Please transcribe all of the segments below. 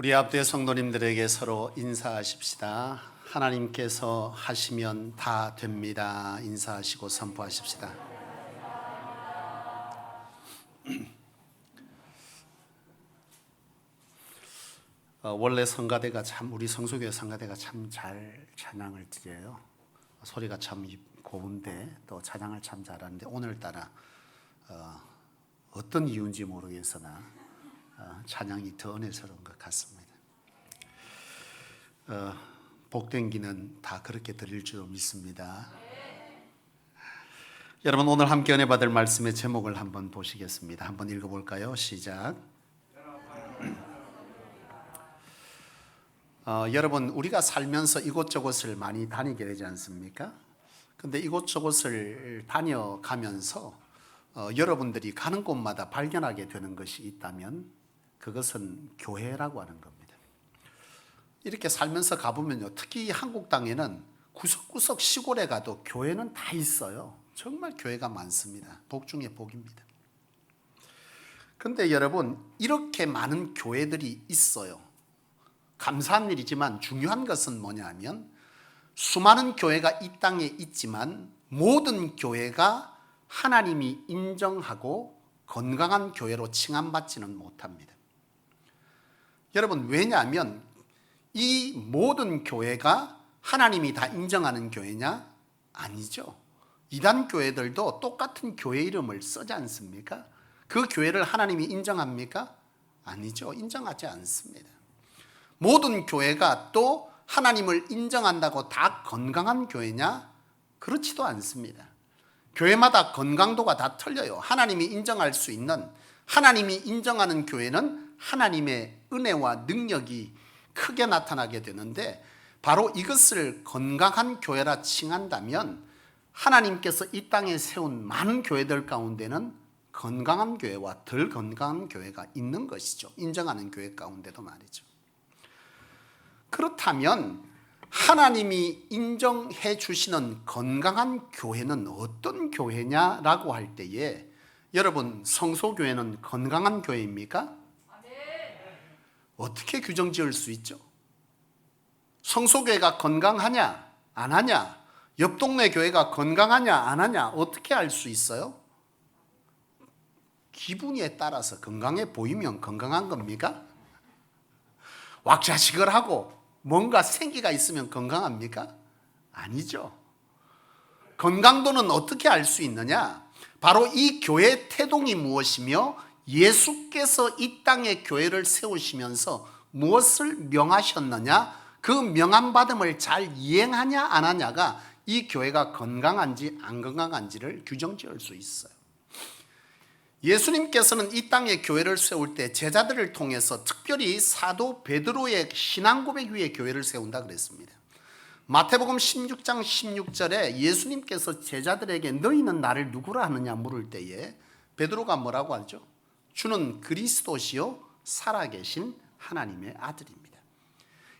우리 앞뒤 성도님들에게 서로 인사하십시다. 하나님께서 하시면 다 됩니다. 인사하시고 선포하십시다. 원래 성가대가 우리 성소교회 성가대가 참 잘 찬양을 드려요. 소리가 참 고운데 또 찬양을 참 잘하는데 오늘따라 어떤 이유인지 모르겠으나 찬양이 더 은혜스러운 것 같습니다. 복된 기는 다 그렇게 드릴 줄 믿습니다. 여러분, 오늘 함께 은혜 받을 말씀의 제목을 한번 보시겠습니다. 한번 읽어볼까요? 시작. 여러분, 우리가 살면서 이곳저곳을 많이 다니게 되지 않습니까? 근데 이곳저곳을 다녀가면서 여러분들이 가는 곳마다 발견하게 되는 것이 있다면 그것은 교회라고 하는 겁니다. 이렇게 살면서 가보면요, 특히 한국 땅에는 구석구석 시골에 가도 교회는 다 있어요. 정말 교회가 많습니다. 복 중에 복입니다. 그런데 여러분, 이렇게 많은 교회들이 있어요. 감사한 일이지만 중요한 것은 뭐냐면 수많은 교회가 이 땅에 있지만 모든 교회가 하나님이 인정하고 건강한 교회로 칭함받지는 못합니다. 여러분, 왜냐하면 이 모든 교회가 하나님이 다 인정하는 교회냐? 아니죠. 이단 교회들도 똑같은 교회 이름을 쓰지 않습니까? 그 교회를 하나님이 인정합니까? 아니죠. 인정하지 않습니다. 모든 교회가 또 하나님을 인정한다고 다 건강한 교회냐? 그렇지도 않습니다. 교회마다 건강도가 다 틀려요. 하나님이 인정할 수 있는, 하나님이 인정하는 교회는 하나님의 은혜와 능력이 크게 나타나게 되는데, 바로 이것을 건강한 교회라 칭한다면 하나님께서 이 땅에 세운 많은 교회들 가운데는 건강한 교회와 덜 건강한 교회가 있는 것이죠. 인정하는 교회 가운데도 말이죠. 그렇다면 하나님이 인정해 주시는 건강한 교회는 어떤 교회냐라고 할 때에, 여러분, 성소교회는 건강한 교회입니까? 어떻게 규정 지을 수 있죠? 성소교회가 건강하냐 안 하냐, 옆 동네 교회가 건강하냐 안 하냐 어떻게 알 수 있어요? 기분에 따라서 건강해 보이면 건강한 겁니까? 왁자지껄 하고 뭔가 생기가 있으면 건강합니까? 아니죠. 건강도는 어떻게 알 수 있느냐? 바로 이 교회의 태동이 무엇이며 예수께서 이 땅에 교회를 세우시면서 무엇을 명하셨느냐? 그 명함받음을 잘 이행하냐 안 하냐가 이 교회가 건강한지 안 건강한지를 규정지을 수 있어요. 예수님께서는 이 땅에 교회를 세울 때 제자들을 통해서 특별히 사도 베드로의 신앙 고백 위에 교회를 세운다 그랬습니다. 마태복음 16장 16절에 예수님께서 제자들에게 너희는 나를 누구라 하느냐 물을 때에 베드로가 뭐라고 하죠? 주는 그리스도시요 살아계신 하나님의 아들입니다.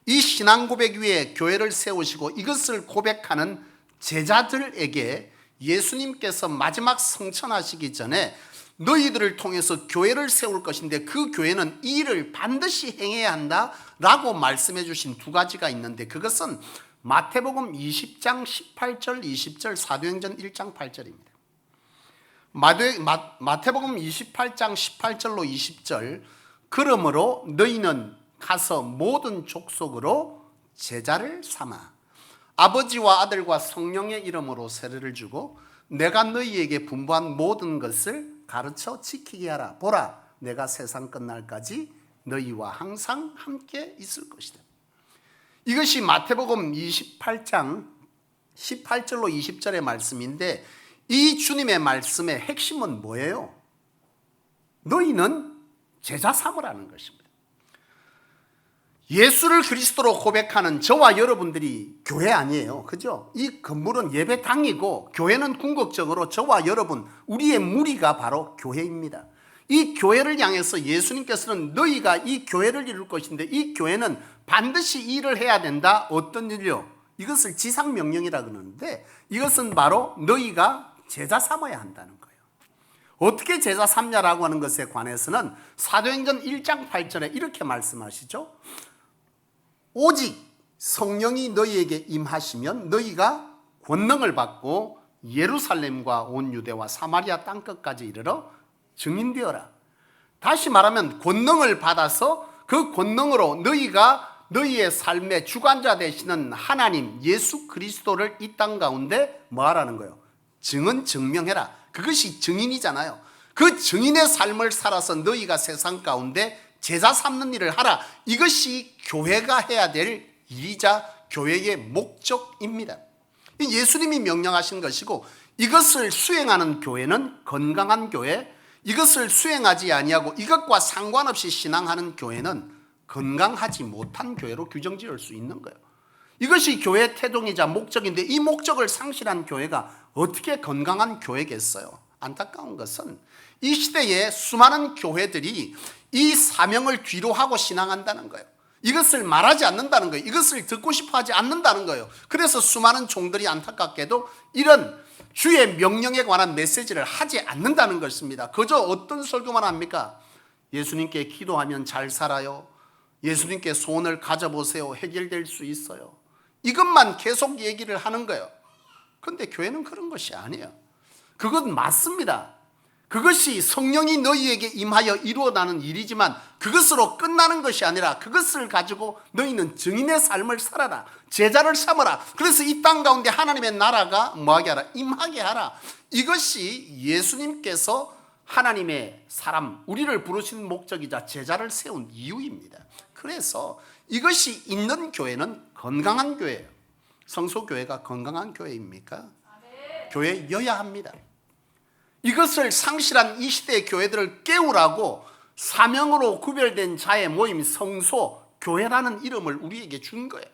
이 신앙 고백 위에 교회를 세우시고 이것을 고백하는 제자들에게 예수님께서 마지막 성천하시기 전에 너희들을 통해서 교회를 세울 것인데 그 교회는 이 일을 반드시 행해야 한다라고 말씀해 주신 두 가지가 있는데, 그것은 마태복음 20장 18절 20절, 사도행전 1장 8절입니다. 마태복음 28장 18절로 20절, 그러므로 너희는 가서 모든 족속으로 제자를 삼아 아버지와 아들과 성령의 이름으로 세례를 주고 내가 너희에게 분부한 모든 것을 가르쳐 지키게 하라. 보라, 내가 세상 끝날까지 너희와 항상 함께 있을 것이다. 이것이 마태복음 28장 18절로 20절의 말씀인데, 이 주님의 말씀의 핵심은 뭐예요? 너희는 제자 삼으라는 것입니다. 예수를 그리스도로 고백하는 저와 여러분들이 교회 아니에요. 그죠? 이 건물은 예배당이고 교회는 궁극적으로 저와 여러분, 우리의 무리가 바로 교회입니다. 이 교회를 향해서 예수님께서는 너희가 이 교회를 이룰 것인데 이 교회는 반드시 일을 해야 된다. 어떤 일이요? 이것을 지상명령이라 그러는데 이것은 바로 너희가 제자 삼아야 한다는 거예요. 어떻게 제자 삼냐라고 하는 것에 관해서는 사도행전 1장 8절에 이렇게 말씀하시죠. 오직 성령이 너희에게 임하시면 너희가 권능을 받고 예루살렘과 온 유대와 사마리아 땅끝까지 이르러 증인되어라. 다시 말하면 권능을 받아서 그 권능으로 너희가 너희의 삶의 주관자 되시는 하나님 예수 그리스도를 이 땅 가운데 뭐 하라는 거예요? 증언증명해라. 그것이 증인이잖아요. 그 증인의 삶을 살아서 너희가 세상 가운데 제자 삼는 일을 하라. 이것이 교회가 해야 될 일이자 교회의 목적입니다. 예수님이 명령하신 것이고, 이것을 수행하는 교회는 건강한 교회, 이것을 수행하지 아니하고 이것과 상관없이 신앙하는 교회는 건강하지 못한 교회로 규정지을 수 있는 거예요. 이것이 교회의 태동이자 목적인데, 이 목적을 상실한 교회가 어떻게 건강한 교회겠어요? 안타까운 것은 이 시대에 수많은 교회들이 이 사명을 뒤로 하고 신앙한다는 거예요. 이것을 말하지 않는다는 거예요. 이것을 듣고 싶어 하지 않는다는 거예요. 그래서 수많은 종들이 안타깝게도 이런 주의 명령에 관한 메시지를 하지 않는다는 것입니다. 그저 어떤 설교만 합니까? 예수님께 기도하면 잘 살아요. 예수님께 소원을 가져보세요. 해결될 수 있어요. 이것만 계속 얘기를 하는 거예요. 그런데 교회는 그런 것이 아니에요. 그건 맞습니다. 그것이 성령이 너희에게 임하여 이루어나는 일이지만 그것으로 끝나는 것이 아니라 그것을 가지고 너희는 증인의 삶을 살아라. 제자를 삼아라. 그래서 이 땅 가운데 하나님의 나라가 뭐하게 하라? 임하게 하라. 이것이 예수님께서 하나님의 사람, 우리를 부르신 목적이자 제자를 세운 이유입니다. 그래서 이것이 있는 교회는 건강한 교회예요. 성소교회가 건강한 교회입니까? 교회여야 합니다. 이것을 상실한 이 시대의 교회들을 깨우라고 사명으로 구별된 자의 모임 성소교회라는 이름을 우리에게 준 거예요.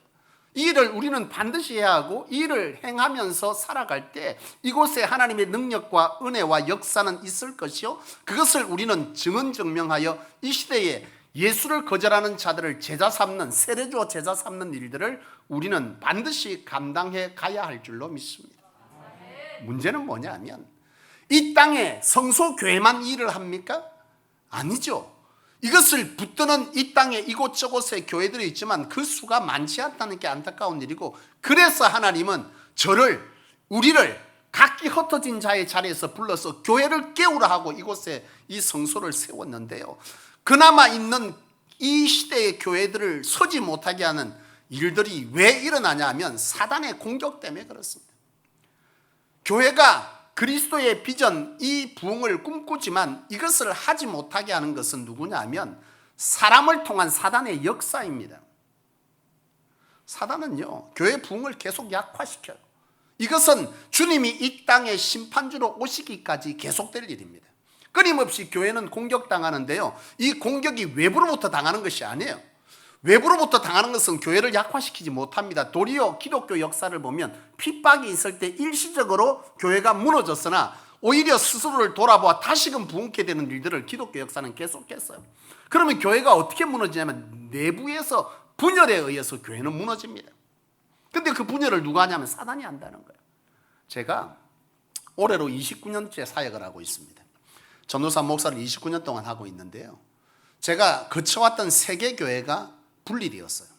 이 일을 우리는 반드시 해야 하고, 이 일을 행하면서 살아갈 때 이곳에 하나님의 능력과 은혜와 역사는 있을 것이요, 그것을 우리는 증언증명하여 이 시대에 예수를 거절하는 자들을 제자 삼는, 세례주어 제자 삼는 일들을 우리는 반드시 감당해 가야 할 줄로 믿습니다. 문제는 뭐냐면 이 땅에 성소교회만 일을 합니까? 아니죠. 이것을 붙드는 이 땅에 이곳저곳에 교회들이 있지만 그 수가 많지 않다는 게 안타까운 일이고, 그래서 하나님은 우리를 각기 흩어진 자의 자리에서 불러서 교회를 깨우라 하고 이곳에 이 성소를 세웠는데요, 그나마 있는 이 시대의 교회들을 서지 못하게 하는 일들이 왜 일어나냐 하면 사단의 공격 때문에 그렇습니다. 교회가 그리스도의 비전, 이 부흥을 꿈꾸지만 이것을 하지 못하게 하는 것은 누구냐 하면 사람을 통한 사단의 역사입니다. 사단은요, 교회 부흥을 계속 약화시켜요. 이것은 주님이 이 땅에 심판주로 오시기까지 계속될 일입니다. 끊임없이 교회는 공격당하는데요, 이 공격이 외부로부터 당하는 것이 아니에요. 외부로부터 당하는 것은 교회를 약화시키지 못합니다. 도리어 기독교 역사를 보면 핍박이 있을 때 일시적으로 교회가 무너졌으나 오히려 스스로를 돌아보아 다시금 부흥케 되는 일들을 기독교 역사는 계속했어요. 그러면 교회가 어떻게 무너지냐면 내부에서 분열에 의해서 교회는 무너집니다. 근데 그 분열을 누가 하냐면 사단이 한다는 거예요. 제가 올해로 29년째 사역을 하고 있습니다. 전도사 목사를 29년 동안 하고 있는데요, 제가 거쳐왔던 세계 교회가 분리되었어요.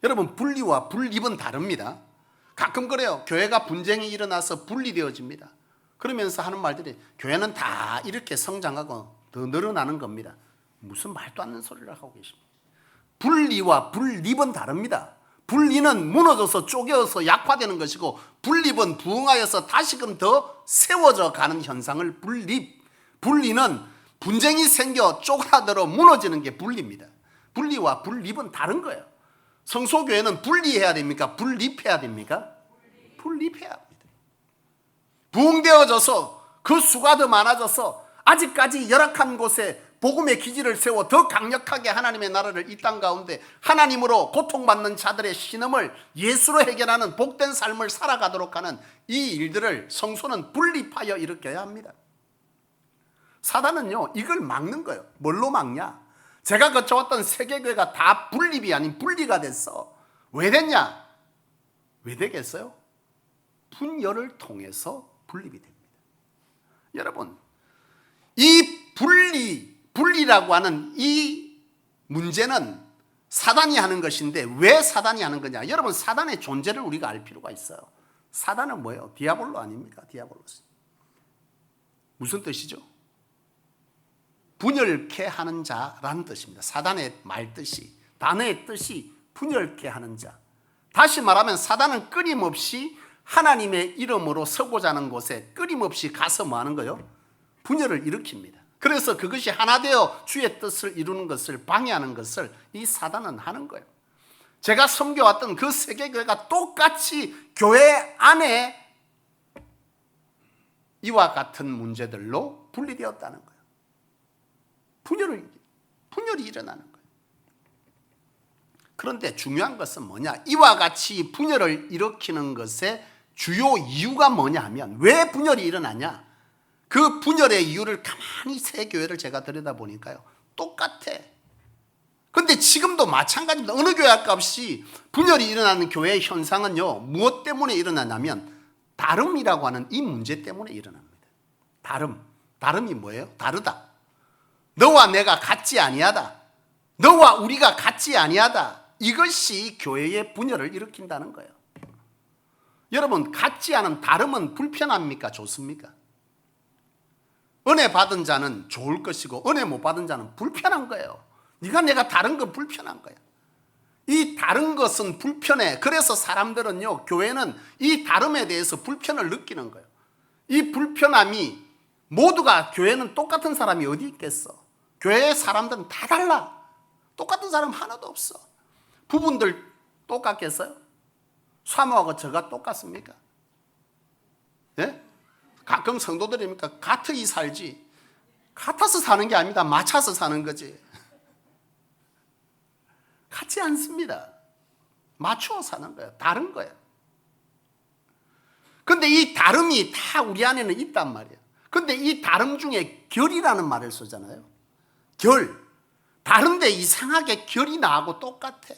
여러분, 분리와 분립은 다릅니다. 가끔 그래요. 교회가 분쟁이 일어나서 분리되어집니다. 그러면서 하는 말들이 교회는 다 이렇게 성장하고 더 늘어나는 겁니다. 무슨 말도 안 되는 소리를 하고 계십니다. 분리와 분립은 다릅니다. 분리는 무너져서 쪼개어서 약화되는 것이고, 분립은 부흥하여서 다시금 더 세워져 가는 현상을 분리는 분쟁이 생겨 쪼그라들어 무너지는 게 분리입니다. 분리와 분립은 다른 거예요. 성소교회는 분리해야 됩니까? 분립해야 됩니까? 분립해야 합니다. 부흥되어져서 그 수가 더 많아져서 아직까지 열악한 곳에 복음의 기지를 세워 더 강력하게 하나님의 나라를 이 땅 가운데 하나님으로 고통받는 자들의 신음을 예수로 해결하는 복된 삶을 살아가도록 하는 이 일들을 성소는 분립하여 일으켜야 합니다. 사단은요, 이걸 막는 거예요. 뭘로 막냐? 제가 거쳐왔던 세계교회가 다 분립이 아닌 분리가 됐어. 왜 됐냐? 왜 되겠어요? 분열을 통해서 분립이 됩니다. 여러분, 이 분리라고 하는 이 문제는 사단이 하는 것인데 왜 사단이 하는 거냐? 여러분, 사단의 존재를 우리가 알 필요가 있어요. 사단은 뭐예요? 디아볼로 아닙니까? 디아볼로스. 무슨 뜻이죠? 분열케 하는 자라는 뜻입니다. 사단의 말뜻이, 단어의 뜻이 분열케 하는 자. 다시 말하면 사단은 끊임없이 하나님의 이름으로 서고자 하는 곳에 끊임없이 가서 뭐 하는 거예요? 분열을 일으킵니다. 그래서 그것이 하나 되어 주의 뜻을 이루는 것을 방해하는 것을 이 사단은 하는 거예요. 제가 섬겨왔던 그 세계교회가 똑같이 교회 안에 이와 같은 문제들로 분리되었다는 거예요. 분열이 일어나는 거예요. 그런데 중요한 것은 뭐냐? 이와 같이 분열을 일으키는 것의 주요 이유가 뭐냐 하면, 왜 분열이 일어나냐? 그 분열의 이유를 가만히 세 교회를 제가 들여다보니까요, 똑같아. 근데 지금도 마찬가지입니다. 어느 교회 할 것 없이 분열이 일어나는 교회의 현상은요, 무엇 때문에 일어나냐면 다름이라고 하는 이 문제 때문에 일어납니다. 다름이 뭐예요? 다르다. 너와 내가 같지 아니하다. 너와 우리가 같지 아니하다. 이것이 교회의 분열을 일으킨다는 거예요. 여러분, 같지 않은 다름은 불편합니까? 좋습니까? 은혜 받은 자는 좋을 것이고 은혜 못 받은 자는 불편한 거예요. 네가 내가 다른 건 불편한 거야. 이 다른 것은 불편해. 그래서 사람들은요, 교회는 이 다름에 대해서 불편을 느끼는 거예요. 이 불편함이, 모두가, 교회는 똑같은 사람이 어디 있겠어? 교회의 사람들은 다 달라. 똑같은 사람 하나도 없어. 부분들 똑같겠어요? 사모하고 저가 똑같습니까? 예? 가끔 성도들입니까? 같이 살지. 같아서 사는 게 아닙니다. 맞춰서 사는 거지. 같지 않습니다. 맞추어 사는 거예요. 다른 거예요. 근데 이 다름이 다 우리 안에는 있단 말이에요. 근데 이 다름 중에 결이라는 말을 쓰잖아요. 결. 다른데 이상하게 결이 나하고 똑같아.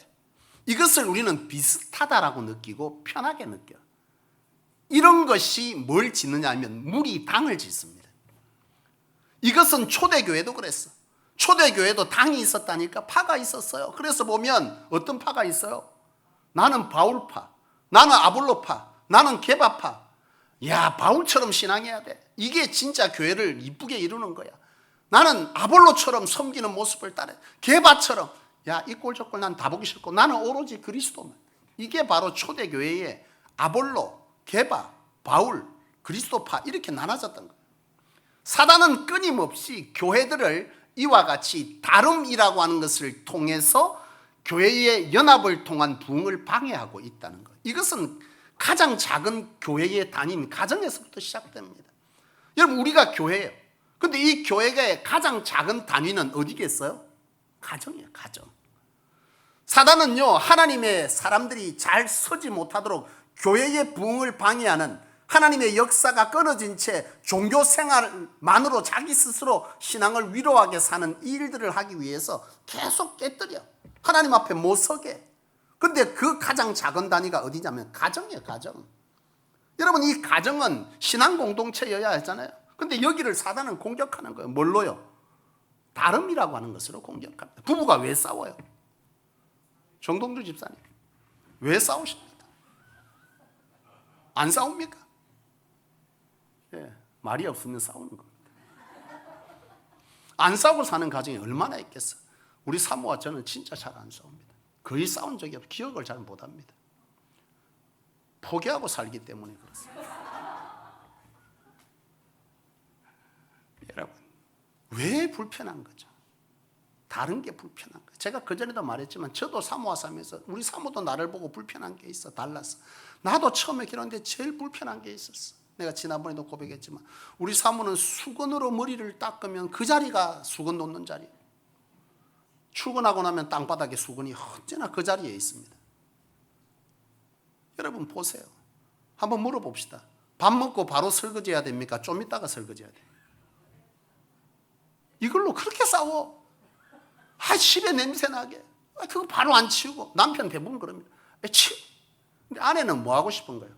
이것을 우리는 비슷하다라고 느끼고 편하게 느껴. 이런 것이 뭘 짓느냐 하면 물이 당을 짓습니다. 이것은 초대교회도 그랬어. 초대교회도 당이 있었다니까. 파가 있었어요. 그래서 보면 어떤 파가 있어요? 나는 바울파, 나는 아볼로파, 나는 게바파. 야, 바울처럼 신앙해야 돼. 이게 진짜 교회를 이쁘게 이루는 거야. 나는 아볼로처럼 섬기는 모습을 따라. 게바처럼, 야, 이 꼴 저 꼴 난 다 보기 싫고 나는 오로지 그리스도만. 이게 바로 초대교회의 아볼로, 게바, 바울, 그리스도파 이렇게 나눠졌던 거예요. 사단은 끊임없이 교회들을 이와 같이 다름이라고 하는 것을 통해서 교회의 연합을 통한 부흥을 방해하고 있다는 것. 이것은 가장 작은 교회의 단위인 가정에서부터 시작됩니다. 여러분, 우리가 교회예요. 근데 이 교회의 가장 작은 단위는 어디겠어요? 가정이에요. 가정. 사단은요, 하나님의 사람들이 잘 서지 못하도록 교회의 부흥을 방해하는, 하나님의 역사가 끊어진 채 종교 생활만으로 자기 스스로 신앙을 위로하게 사는 이 일들을 하기 위해서 계속 깨뜨려. 하나님 앞에 못 서게. 근데 그 가장 작은 단위가 어디냐면 가정이에요. 가정. 여러분, 이 가정은 신앙 공동체여야 하잖아요. 근데 여기를 사단은 공격하는 거예요. 뭘로요? 다름이라고 하는 것으로 공격합니다. 부부가 왜 싸워요? 정동주 집사님, 왜 싸우십니까? 안 싸웁니까? 예, 말이 없으면 싸우는 겁니다. 안 싸우고 사는 가정이 얼마나 있겠어. 우리 사모와 저는 진짜 잘 안 싸웁니다. 거의 싸운 적이 없고 기억을 잘 못합니다. 포기하고 살기 때문에 그렇습니다. 여러분, 왜 불편한 거죠? 다른 게 불편한 거예요. 제가 그전에도 말했지만 저도 사모와 살면서 우리 사모도 나를 보고 불편한 게 있어. 달랐어. 나도 처음에 결혼했는데 제일 불편한 게 있었어. 내가 지난번에도 고백했지만 우리 사모는 수건으로 머리를 닦으면 그 자리가 수건 놓는 자리예요. 출근하고 나면 땅바닥에 수건이 언제나 그 자리에 있습니다. 여러분 보세요. 한번 물어봅시다. 밥 먹고 바로 설거지해야 됩니까? 좀 이따가 설거지해야 돼요? 이걸로 그렇게 싸워. 집에 냄새 나게. 그거 바로 안 치우고. 남편 대부분 그럽니다. 근데 아내는 뭐 하고 싶은 거예요?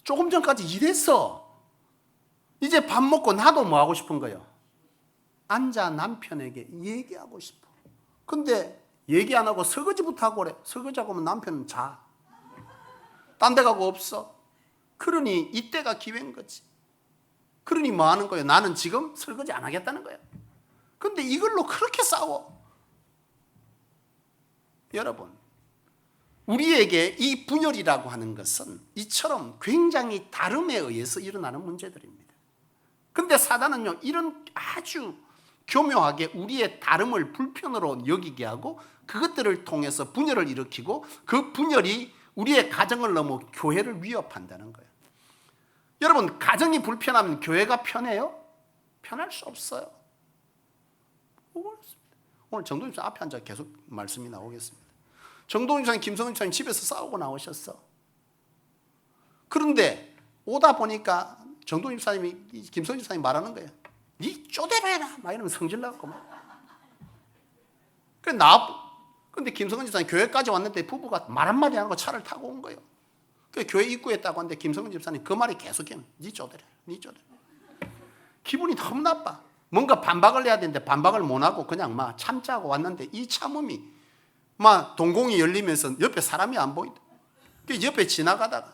조금 전까지 일했어. 이제 밥 먹고 나도 뭐 하고 싶은 거예요? 앉아 남편에게 얘기하고 싶어. 근데 얘기 안 하고 설거지부터 하고 그래. 설거지하고 하면 남편은 자. 딴 데 가고 없어. 그러니 이때가 기회인 거지. 그러니 뭐 하는 거예요? 나는 지금 설거지 안 하겠다는 거예요. 근데 이걸로 그렇게 싸워. 여러분, 우리에게 이 분열이라고 하는 것은 이처럼 굉장히 다름에 의해서 일어나는 문제들입니다. 근데 사단은요, 이런 아주 교묘하게 우리의 다름을 불편으로 여기게 하고 그것들을 통해서 분열을 일으키고 그 분열이 우리의 가정을 넘어 교회를 위협한다는 거예요. 여러분, 가정이 불편하면 교회가 편해요? 편할 수 없어요. 오늘 정동윤 집사님 앞에 앉아 계속 말씀이 나오겠습니다. 정동윤 집사님, 김성은 집사님 집에서 싸우고 나오셨어. 그런데 오다 보니까 정동윤 집사님이 김성은 집사님이 말하는 거예요. 니 쪼대로 해라 막 이러면 성질 나고 막. 근데 김성은 집사님 교회까지 왔는데 부부가 말 한마디 안 하고 차를 타고 온 거예요. 교회 입구에 있다고 하는데 김성은 집사님 그 말이 계속해요. 니 쪼대라, 니 쪼대라. 기분이 너무 나빠. 뭔가 반박을 해야 되는데 반박을 못 하고 그냥 막 참자고 왔는데 이 참음이 막 동공이 열리면서 옆에 사람이 안 보인다. 옆에 지나가다가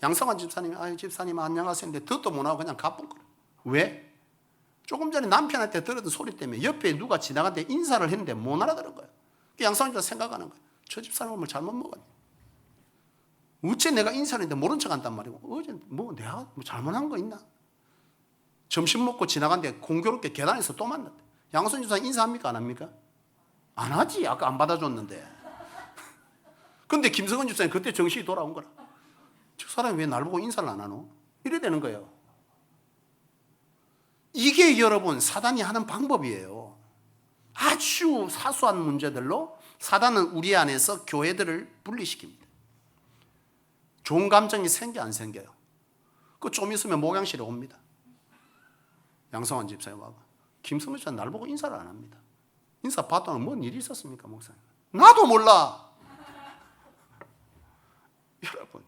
양성환 집사님이 아유 집사님 안녕하세요 했는데 듣도 못 하고 그냥 가쁜 거야. 왜? 조금 전에 남편한테 들었던 소리 때문에 옆에 누가 지나갔는데 인사를 했는데 못 알아들은 거야. 양성환 집사님 생각하는 거야. 저 집사람은 뭘 잘못 먹었네. 어째 내가 인사를 했는데 모른 척 한단 말이고 어제 뭐 내가 뭐 잘못한 거 있나? 점심 먹고 지나갔는데 공교롭게 계단에서 또 만났대. 양성환 집사님 인사합니까 안 합니까? 안 하지. 아까 안 받아줬는데. 근데 김성은 집사님 그때 정신이 돌아온 거라. 저 사람이 왜 날 보고 인사를 안 하노? 이래 되는 거예요. 이게 여러분 사단이 하는 방법이에요. 아주 사소한 문제들로 사단은 우리 안에서 교회들을 분리시킵니다. 좋은 감정이 생겨 안 생겨요? 그 좀 있으면 목양실에 옵니다. 양성환 집사님 와가 김성은 집사님 날 보고 인사를 안 합니다. 인사 받더니 뭔 일이 있었습니까 목사님? 나도 몰라. 여러분,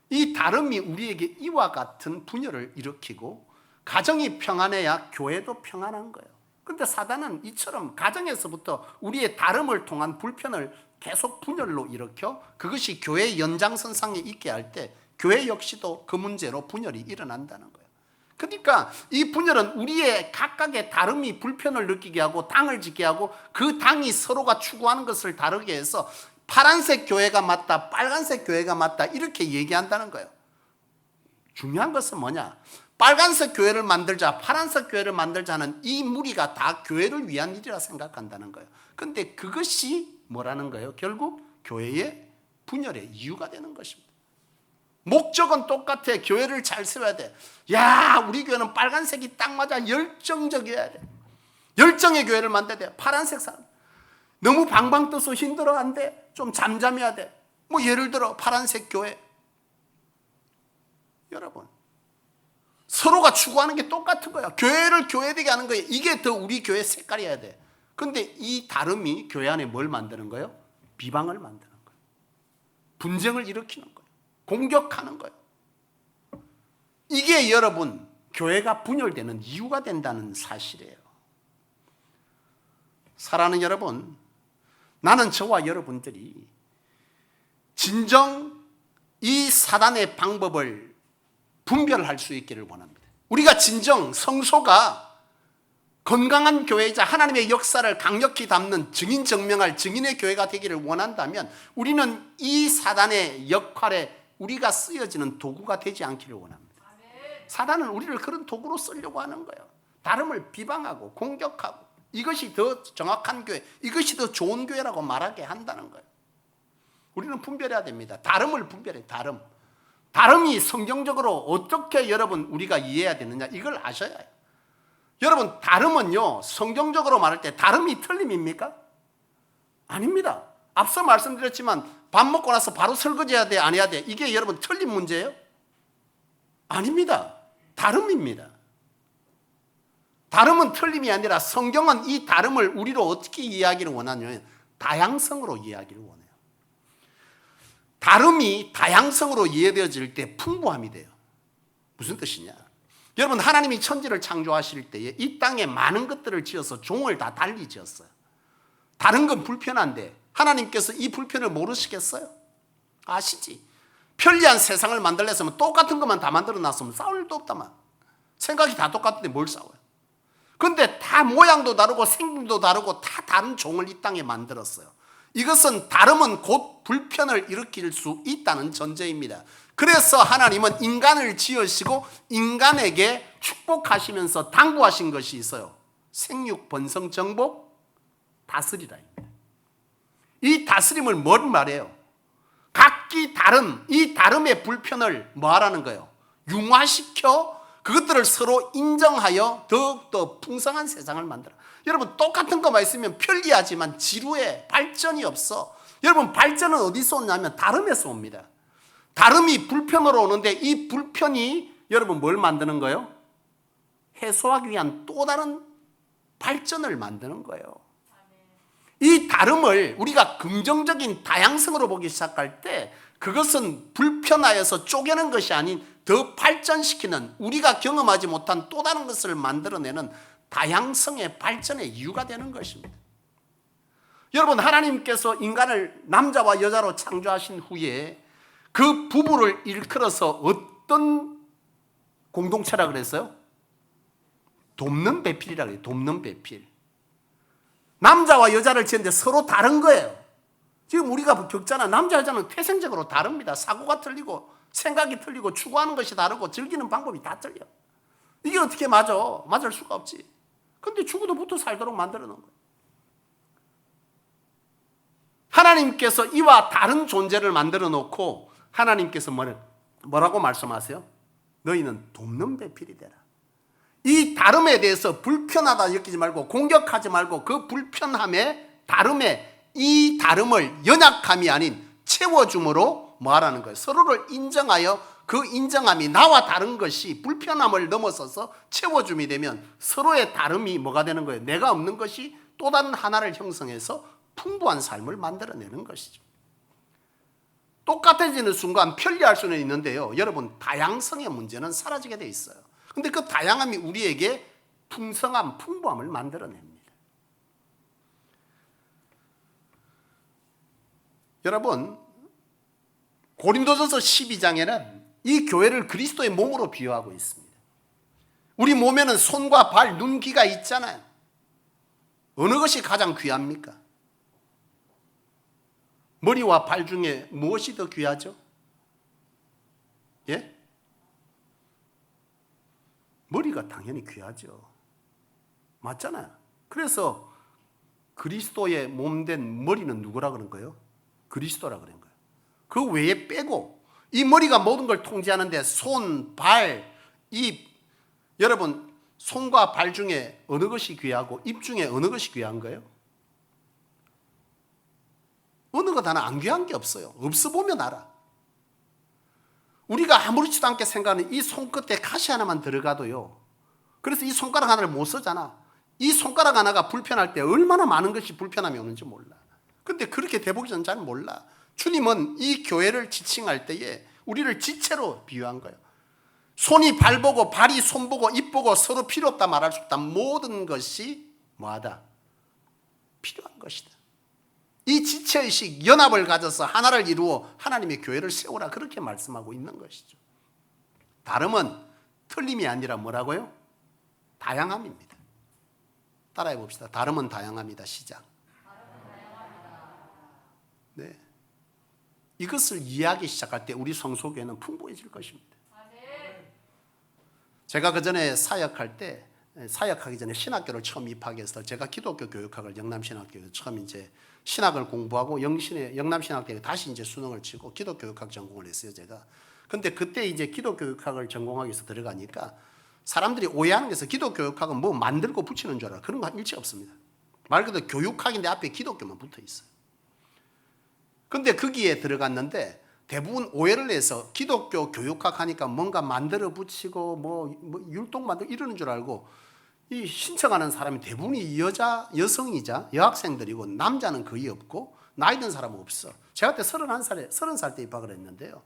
이 다름이 우리에게 이와 같은 분열을 일으키고 가정이 평안해야 교회도 평안한 거예요. 그런데 사단은 이처럼 가정에서부터 우리의 다름을 통한 불편을 계속 분열로 일으켜 그것이 교회의 연장선상에 있게 할 때 교회 역시도 그 문제로 분열이 일어난다는 거예요. 그러니까 이 분열은 우리의 각각의 다름이 불편을 느끼게 하고 당을 짓게 하고 그 당이 서로가 추구하는 것을 다르게 해서 파란색 교회가 맞다, 빨간색 교회가 맞다 이렇게 얘기한다는 거예요. 중요한 것은 뭐냐? 빨간색 교회를 만들자, 파란색 교회를 만들자는 이 무리가 다 교회를 위한 일이라 생각한다는 거예요. 그런데 그것이 뭐라는 거예요? 결국 교회의 분열의 이유가 되는 것입니다. 목적은 똑같아. 교회를 잘 세워야 돼. 야, 우리 교회는 빨간색이 딱 맞아. 열정적이어야 돼. 열정의 교회를 만들어야 돼. 파란색 사람. 너무 방방 떠서 힘들어 안 돼. 좀 잠잠해야 돼. 뭐 예를 들어 파란색 교회. 여러분, 서로가 추구하는 게 똑같은 거야. 교회를 교회되게 하는 거예요. 이게 더 우리 교회 색깔이어야 돼. 그런데 이 다름이 교회 안에 뭘 만드는 거예요? 비방을 만드는 거예요. 분쟁을 일으키는 거예요. 공격하는 거예요. 이게 여러분 교회가 분열되는 이유가 된다는 사실이에요. 사랑하는 여러분, 나는 저와 여러분들이 진정 이 사단의 방법을 분별할 수 있기를 원합니다. 우리가 진정 성소가 건강한 교회이자 하나님의 역사를 강력히 담는 증인 증명할 증인의 교회가 되기를 원한다면 우리는 이 사단의 역할에 우리가 쓰여지는 도구가 되지 않기를 원합니다. 사단은 우리를 그런 도구로 쓰려고 하는 거예요. 다름을 비방하고 공격하고 이것이 더 정확한 교회, 이것이 더 좋은 교회라고 말하게 한다는 거예요. 우리는 분별해야 됩니다. 다름을 분별해요. 다름이 성경적으로 어떻게 여러분 우리가 이해해야 되느냐 이걸 아셔야 해요. 여러분, 다름은요 성경적으로 말할 때 다름이 틀림입니까? 아닙니다. 앞서 말씀드렸지만 밥 먹고 나서 바로 설거지해야 돼 안 해야 돼 이게 여러분 틀린 문제예요? 아닙니다. 다름입니다. 다름은 틀림이 아니라 성경은 이 다름을 우리로 어떻게 이해하기를 원하냐면 다양성으로 이해하기를 원해요. 다름이 다양성으로 이해되어질 때 풍부함이 돼요. 무슨 뜻이냐? 여러분, 하나님이 천지를 창조하실 때에 이 땅에 많은 것들을 지어서 종을 다 달리 지었어요. 다른 건 불편한데 하나님께서 이 불편을 모르시겠어요? 아시지? 편리한 세상을 만들려면 똑같은 것만 다 만들어 놨으면 싸울 일도 없다만. 생각이 다 똑같은데 뭘 싸워요? 그런데 다 모양도 다르고 생김도 다르고 다 다른 종을 이 땅에 만들었어요. 이것은 다름은 곧 불편을 일으킬 수 있다는 전제입니다. 그래서 하나님은 인간을 지으시고 인간에게 축복하시면서 당부하신 것이 있어요. 생육, 번성, 정복, 다스리라. 이 다스림을 뭘 말해요? 각기 다른 이 다름의 불편을 뭐 하라는 거예요? 융화시켜 그것들을 서로 인정하여 더욱더 풍성한 세상을 만들어. 여러분, 똑같은 것만 있으면 편리하지만 지루해. 발전이 없어. 여러분, 발전은 어디서 오냐면 다름에서 옵니다. 다름이 불편으로 오는데 이 불편이 여러분 뭘 만드는 거예요? 해소하기 위한 또 다른 발전을 만드는 거예요. 이 다름을 우리가 긍정적인 다양성으로 보기 시작할 때 그것은 불편하여서 쪼개는 것이 아닌 더 발전시키는, 우리가 경험하지 못한 또 다른 것을 만들어내는 다양성의 발전의 이유가 되는 것입니다. 여러분, 하나님께서 인간을 남자와 여자로 창조하신 후에 그 부부를 일컬어서 어떤 공동체라 그랬어요? 돕는 배필이라 그래요. 돕는 배필. 남자와 여자를 지었는데 서로 다른 거예요. 지금 우리가 겪잖아. 남자 여자는 태생적으로 다릅니다. 사고가 틀리고 생각이 틀리고 추구하는 것이 다르고 즐기는 방법이 다 틀려. 이게 어떻게 맞아? 맞을 수가 없지. 근데 죽어도 붙어 살도록 만들어 놓은 거예요. 하나님께서 이와 다른 존재를 만들어 놓고 하나님께서 뭐라고 말씀하세요? 너희는 돕는 배필이 되라. 이 다름에 대해서 불편하다 여기지 말고 공격하지 말고 그 불편함에 다름에 이 다름을 연약함이 아닌 채워줌으로 뭐 하라는 거예요? 서로를 인정하여 그 인정함이 나와 다른 것이 불편함을 넘어서서 채워줌이 되면 서로의 다름이 뭐가 되는 거예요? 내가 없는 것이 또 다른 하나를 형성해서 풍부한 삶을 만들어내는 것이죠. 똑같아지는 순간 편리할 수는 있는데요. 여러분, 다양성의 문제는 사라지게 돼 있어요. 근데 그 다양함이 우리에게 풍성함, 풍부함을 만들어냅니다. 여러분, 고린도전서 12장에는 이 교회를 그리스도의 몸으로 비유하고 있습니다. 우리 몸에는 손과 발, 눈, 귀가 있잖아요. 어느 것이 가장 귀합니까? 머리와 발 중에 무엇이 더 귀하죠? 예? 머리가 당연히 귀하죠. 맞잖아요. 그래서 그리스도의 몸된 머리는 누구라 그런 거예요? 그리스도라 그런 거예요. 그 외에 빼고 이 머리가 모든 걸 통제하는데 손, 발, 입, 여러분 손과 발 중에 어느 것이 귀하고 입 중에 어느 것이 귀한 거예요? 어느 것 하나 안 귀한 게 없어요. 없어 보면 알아. 우리가 아무렇지도 않게 생각하는 이 손끝에 가시 하나만 들어가도요. 그래서 이 손가락 하나를 못 쓰잖아. 이 손가락 하나가 불편할 때 얼마나 많은 것이 불편함이 오는지 몰라. 근데 그렇게 돼보기 전 잘 몰라. 주님은 이 교회를 지칭할 때에 우리를 지체로 비유한 거예요. 손이 발 보고 발이 손 보고 입 보고 서로 필요 없다 말할 수 없다. 모든 것이 뭐하다? 필요한 것이다. 이 지체의식, 연합을 가져서 하나를 이루어 하나님의 교회를 세우라 그렇게 말씀하고 있는 것이죠. 다름은 틀림이 아니라 뭐라고요? 다양함입니다. 따라해 봅시다. 다름은 다양합니다. 시작. 네. 이것을 이해하기 시작할 때 우리 성소교회는 풍부해질 것입니다. 제가 그 전에 사역하기 전에 신학교를 처음 입학해서 제가 기독교 교육학을 영남신학교에서 처음 이제 신학을 공부하고 영남신학대에 다시 이제 수능을 치고 기독교육학 전공을 했어요, 제가. 근데 그때 이제 기독교육학을 전공하기 위해서 들어가니까 사람들이 오해하는 게서 기독교육학은 뭐 만들고 붙이는 줄 알아. 그런 거 일체 없습니다. 말 그대로 교육학인데 앞에 기독교만 붙어 있어요. 근데 거기에 들어갔는데 대부분 오해를 해서 기독교 교육학 하니까 뭔가 만들어 붙이고 뭐 율동 만들고 이러는 줄 알고 이 신청하는 사람이 대부분이 여성이자 여학생들이고 남자는 거의 없고 나이 든 사람은 없어. 제가 그때 30살 때 입학을 했는데요.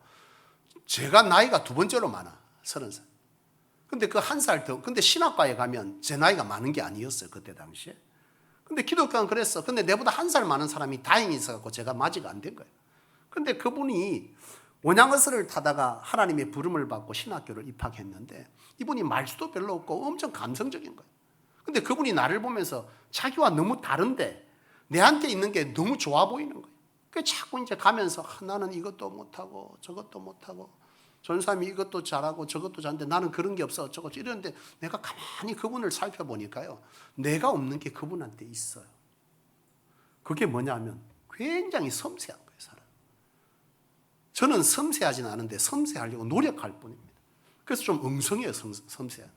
제가 나이가 두 번째로 많아. 30살. 근데 그 한 살 더, 근데 신학과에 가면 제 나이가 많은 게 아니었어요, 그때 당시에. 근데 기독교는 그랬어. 근데 내보다 한 살 많은 사람이 다행히 있어갖고 제가 맞이가 안 된 거예요. 근데 그분이 원양어선을 타다가 하나님의 부름을 받고 신학교를 입학했는데 이분이 말수도 별로 없고 엄청 감성적인 거예요. 근데 그분이 나를 보면서 자기와 너무 다른데 내한테 있는 게 너무 좋아 보이는 거예요. 그 자꾸 이제 가면서 나는 이것도 못하고 저것도 못하고 전사님이 이것도 잘하고 저것도 잘하는데 나는 그런 게 없어 어쩌고 이러는데 내가 가만히 그분을 살펴보니까요, 내가 없는 게 그분한테 있어요. 그게 뭐냐면 굉장히 섬세한 거예요, 사람. 저는 섬세하진 않은데 섬세하려고 노력할 뿐입니다. 그래서 좀 엉성해요, 섬세한.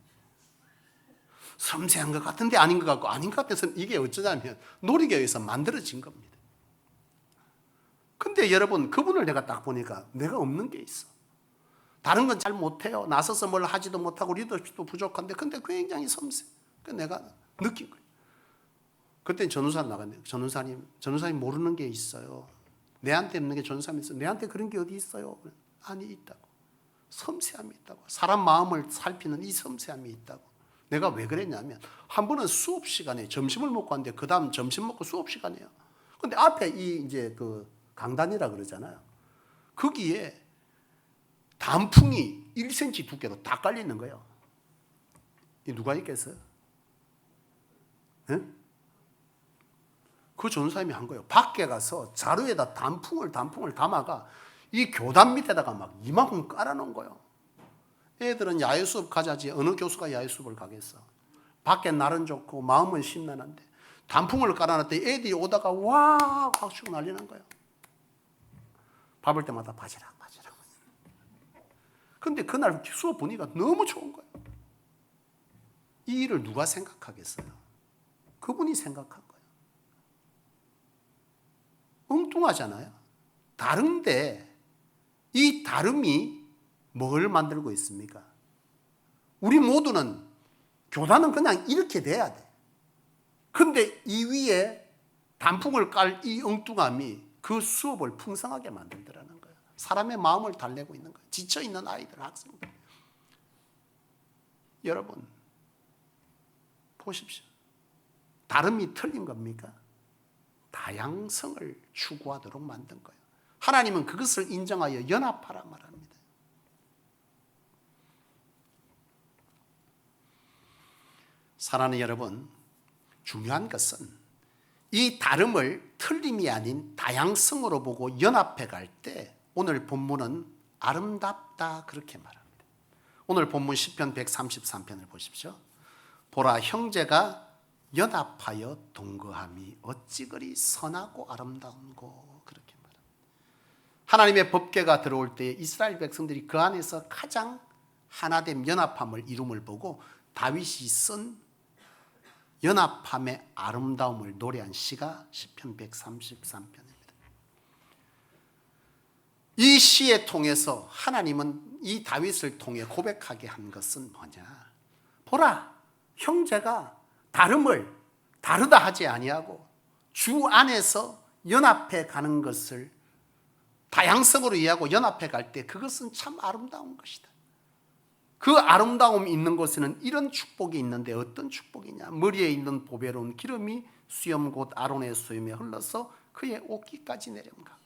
섬세한 것 같은데 아닌 것 같고 아닌 것 같아서 이게 어쩌냐면 노력에 의해서 만들어진 겁니다. 근데 여러분, 그분을 내가 딱 보니까 내가 없는 게 있어. 다른 건 잘 못해요. 나서서 뭘 하지도 못하고 리더십도 부족한데 근데 굉장히 섬세. 그래서 내가 느낀 거예요. 그때 전우산 나갔는데 전우사님 모르는 게 있어요. 내한테 없는 게 전우사님 있어요. 내한테 그런 게 어디 있어요? 아니, 있다고. 섬세함이 있다고. 사람 마음을 살피는 이 섬세함이 있다고. 내가 왜 그랬냐면 한 번은 수업 시간에 점심을 먹고 왔는데 그 다음 점심 먹고 수업 시간이에요. 근데 앞에 이제 그 강단이라 그러잖아요. 거기에 단풍이 1cm 두께로 다 깔려 있는 거예요. 이 누가 있겠어요? 네? 그 전사님이 한 거예요. 밖에 가서 자루에다 단풍을 담아가 이 교단 밑에다가 막 이만큼 깔아놓은 거예요. 애들은 야외 수업 가자지 어느 교수가 야외 수업을 가겠어. 밖에 날은 좋고 마음은 심란한데 단풍을 깔아놨더니 애들이 오다가 와 박수고 난리난 거예요. 밥을 때마다 바지락. 근데 그날 수업 보니까 너무 좋은 거예요. 이 일을 누가 생각하겠어요? 그분이 생각한 거예요. 엉뚱하잖아요. 다른데 이 다름이 뭘 만들고 있습니까? 우리 모두는 교단은 그냥 이렇게 돼야 돼. 근데 이 위에 단풍을 깔 이 엉뚱함이 그 수업을 풍성하게 만들더라는 거예요. 사람의 마음을 달래고 있는 거예요. 지쳐있는 아이들, 학생들. 여러분 보십시오. 다름이 틀린 겁니까? 다양성을 추구하도록 만든 거예요. 하나님은 그것을 인정하여 연합하라 말합니다. 사랑하는 여러분, 중요한 것은 이 다름을 틀림이 아닌 다양성으로 보고 연합해 갈 때 오늘 본문은 아름답다 그렇게 말합니다. 오늘 본문 시편 133편을 보십시오. 보라, 형제가 연합하여 동거함이 어찌 그리 선하고 아름다운고 그렇게 말합니다. 하나님의 법궤가 들어올 때 이스라엘 백성들이 그 안에서 가장 하나됨 연합함을 이룸을 보고 다윗이 쓴 연합함의 아름다움을 노래한 시가 시편 133편입니다. 이 시에 통해서 하나님은 이 다윗을 통해 고백하게 한 것은 뭐냐? 보라, 형제가 다름을 다르다 하지 아니하고 주 안에서 연합해 가는 것을 다양성으로 이해하고 연합해 갈 때 그것은 참 아름다운 것이다. 그 아름다움이 있는 곳에는 이런 축복이 있는데 어떤 축복이냐? 머리에 있는 보배로운 기름이 수염 곧 아론의 수염에 흘러서 그의 옷깃까지 내려가.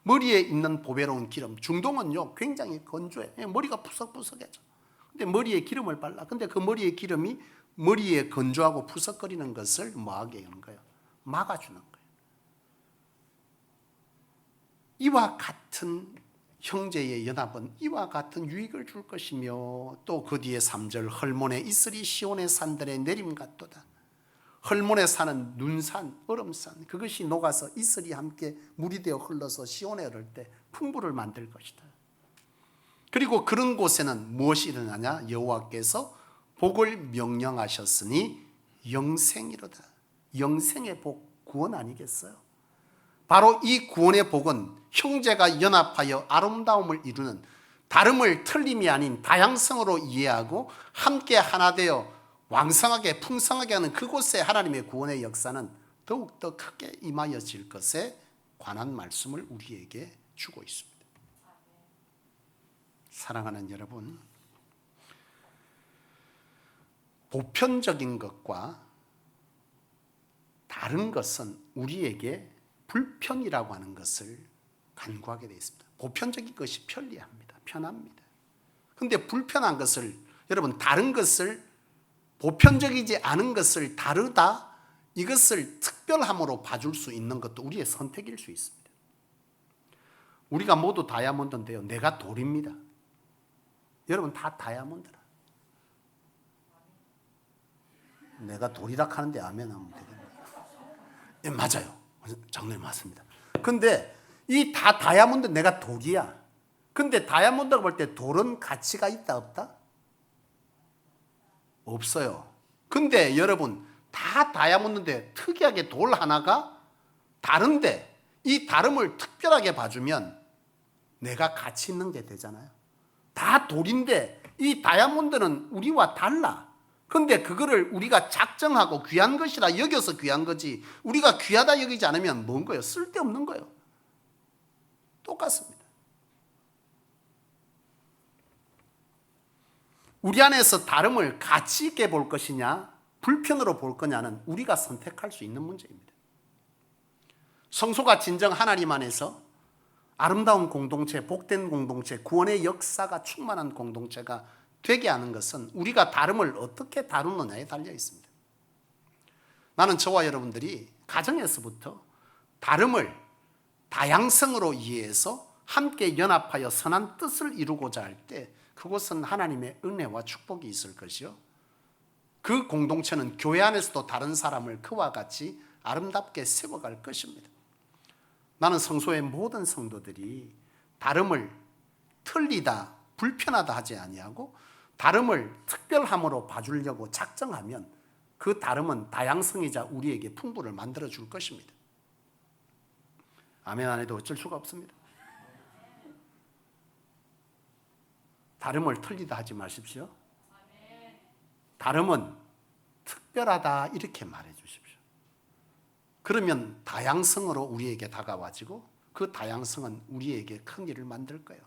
머리에 있는 보배로운 기름, 중동은요 굉장히 건조해. 머리가 푸석푸석해져. 근데 머리에 기름을 발라. 근데 그 머리의 기름이 머리에 건조하고 푸석거리는 것을 뭐하게 하는 거예요? 막아주는 거예요. 이와 같은 형제의 연합은 이와 같은 유익을 줄 것이며 또 그 뒤에 3절 헐몬에 이슬이 시온의 산들의 내림 같도다. 헐몬에 사는 눈산, 얼음산 그것이 녹아서 이슬이 함께 물이 되어 흘러서 시온에 흐를 때 풍부를 만들 것이다. 그리고 그런 곳에는 무엇이 일어나냐? 여호와께서 복을 명령하셨으니 영생이로다. 영생의 복, 구원 아니겠어요? 바로 이 구원의 복은 형제가 연합하여 아름다움을 이루는 다름을 틀림이 아닌 다양성으로 이해하고 함께 하나 되어 왕성하게 풍성하게 하는 그곳에 하나님의 구원의 역사는 더욱더 크게 임하여질 것에 관한 말씀을 우리에게 주고 있습니다. 사랑하는 여러분, 보편적인 것과 다른 것은 우리에게 불편이라고 하는 것을 간구하게 되어 있습니다. 보편적인 것이 편리합니다. 편합니다. 그런데 불편한 것을, 여러분, 다른 것을, 보편적이지 않은 것을 다르다, 이것을 특별함으로 봐줄 수 있는 것도 우리의 선택일 수 있습니다. 우리가 모두 다이아몬드인데요, 내가 돌입니다. 여러분 다 다이아몬드라. 내가 돌이라 하는데 아멘 하면 되겠네요. 예, 맞아요. 장로님 맞습니다. 근데 이 다 다이아몬드, 내가 돌이야. 근데 다이아몬드가 볼 때 돌은 가치가 있다 없다? 없어요. 근데 여러분 다 다이아몬드인데 특이하게 돌 하나가 다른데 이 다름을 특별하게 봐주면 내가 가치 있는 게 되잖아요. 다 돌인데 이 다이아몬드는 우리와 달라. 근데 그거를 우리가 작정하고 귀한 것이라 여겨서 귀한 거지, 우리가 귀하다 여기지 않으면 뭔 거예요? 쓸데없는 거예요. 똑같습니다. 우리 안에서 다름을 가치 있게 볼 것이냐 불편으로 볼 거냐는 우리가 선택할 수 있는 문제입니다. 성소가 진정 하나님 안에서 아름다운 공동체, 복된 공동체, 구원의 역사가 충만한 공동체가 되게 하는 것은 우리가 다름을 어떻게 다루느냐에 달려 있습니다. 나는 저와 여러분들이 가정에서부터 다름을 다양성으로 이해해서 함께 연합하여 선한 뜻을 이루고자 할 때 그것은 하나님의 은혜와 축복이 있을 것이요, 그 공동체는 교회 안에서도 다른 사람을 그와 같이 아름답게 세워갈 것입니다. 나는 성소의 모든 성도들이 다름을 틀리다, 불편하다 하지 아니하고 다름을 특별함으로 봐주려고 작정하면 그 다름은 다양성이자 우리에게 풍부를 만들어 줄 것입니다. 아멘 안 해도 어쩔 수가 없습니다. 다름을 틀리다 하지 마십시오. 다름은 특별하다 이렇게 말해 주십시오. 그러면 다양성으로 우리에게 다가와지고 그 다양성은 우리에게 큰 일을 만들 거예요.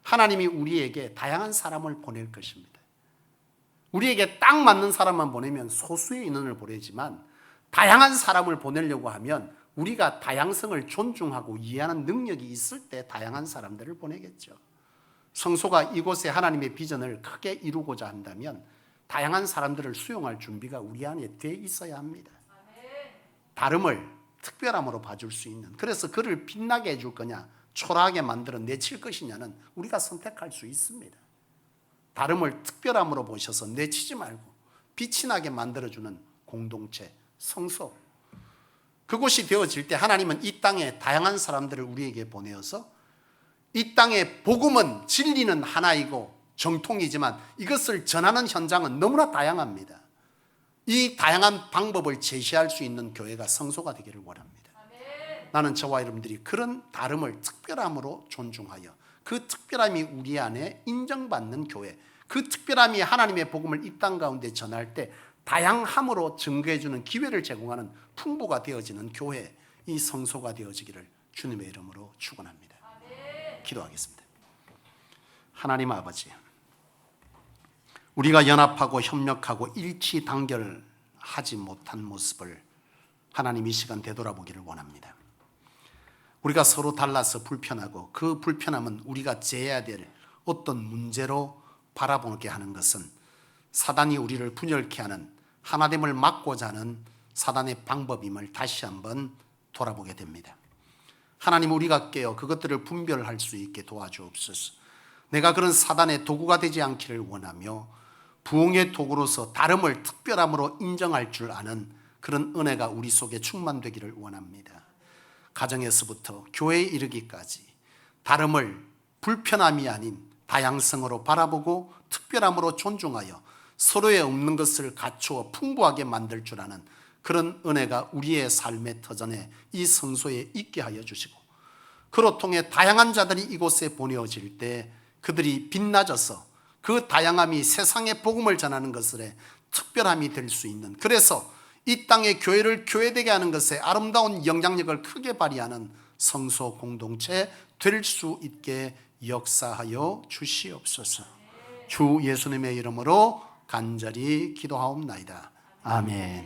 하나님이 우리에게 다양한 사람을 보낼 것입니다. 우리에게 딱 맞는 사람만 보내면 소수의 인원을 보내지만 다양한 사람을 보내려고 하면 우리가 다양성을 존중하고 이해하는 능력이 있을 때 다양한 사람들을 보내겠죠. 성소가 이곳에 하나님의 비전을 크게 이루고자 한다면 다양한 사람들을 수용할 준비가 우리 안에 돼 있어야 합니다. 다름을 특별함으로 봐줄 수 있는, 그래서 그를 빛나게 해줄 거냐 초라하게 만들어 내칠 것이냐는 우리가 선택할 수 있습니다. 다름을 특별함으로 보셔서 내치지 말고 빛이 나게 만들어주는 공동체, 성소, 그곳이 되어질 때 하나님은 이 땅에 다양한 사람들을 우리에게 보내어서 이 땅의 복음은 진리는 하나이고 정통이지만 이것을 전하는 현장은 너무나 다양합니다. 이 다양한 방법을 제시할 수 있는 교회가 성소가 되기를 원합니다. 나는 저와 여러분들이 그런 다름을 특별함으로 존중하여 그 특별함이 우리 안에 인정받는 교회, 그 특별함이 하나님의 복음을 이 땅 가운데 전할 때 다양함으로 증거해주는 기회를 제공하는 풍부가 되어지는 교회, 이 성소가 되어지기를 주님의 이름으로 축원합니다. 기도하겠습니다. 하나님 아버지, 우리가 연합하고 협력하고 일치 단결하지 못한 모습을 하나님 이 시간 되돌아보기를 원합니다. 우리가 서로 달라서 불편하고 그 불편함은 우리가 제해야 될 어떤 문제로 바라보게 하는 것은 사단이 우리를 분열케 하는, 하나됨을 막고자 하는 사단의 방법임을 다시 한번 돌아보게 됩니다. 하나님, 우리가 깨어 그것들을 분별할 수 있게 도와주옵소서. 내가 그런 사단의 도구가 되지 않기를 원하며 부흥의 도구로서 다름을 특별함으로 인정할 줄 아는 그런 은혜가 우리 속에 충만되기를 원합니다. 가정에서부터 교회에 이르기까지 다름을 불편함이 아닌 다양성으로 바라보고 특별함으로 존중하여 서로의 없는 것을 갖추어 풍부하게 만들 줄 아는 그런 은혜가 우리의 삶의 터전에 이 성소에 있게 하여 주시고, 그로 통해 다양한 자들이 이곳에 보내어질 때 그들이 빛나져서 그 다양함이 세상의 복음을 전하는 것에 특별함이 될 수 있는, 그래서 이 땅의 교회를 교회되게 하는 것에 아름다운 영향력을 크게 발휘하는 성소 공동체 될 수 있게 역사하여 주시옵소서. 주 예수님의 이름으로 간절히 기도하옵나이다. 아멘.